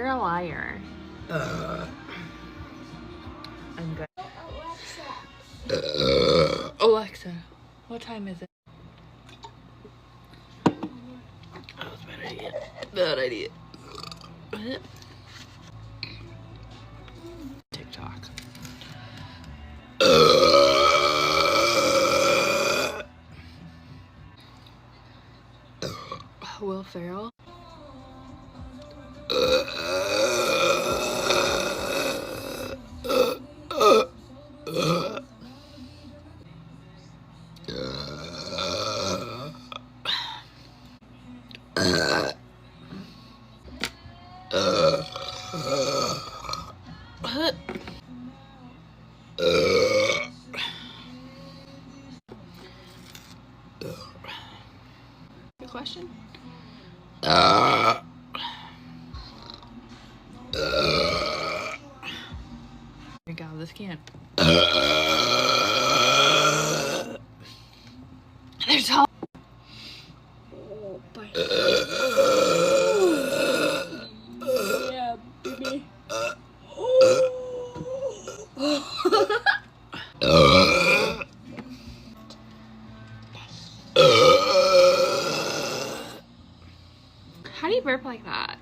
You're a liar. I'm good. Alexa, what time is it? That was a bad idea. Bad idea. TikTok. Will Ferrell. Good question. Drink out of this can. There's all. Oh, bye. Yeah, baby. How do you burp like that?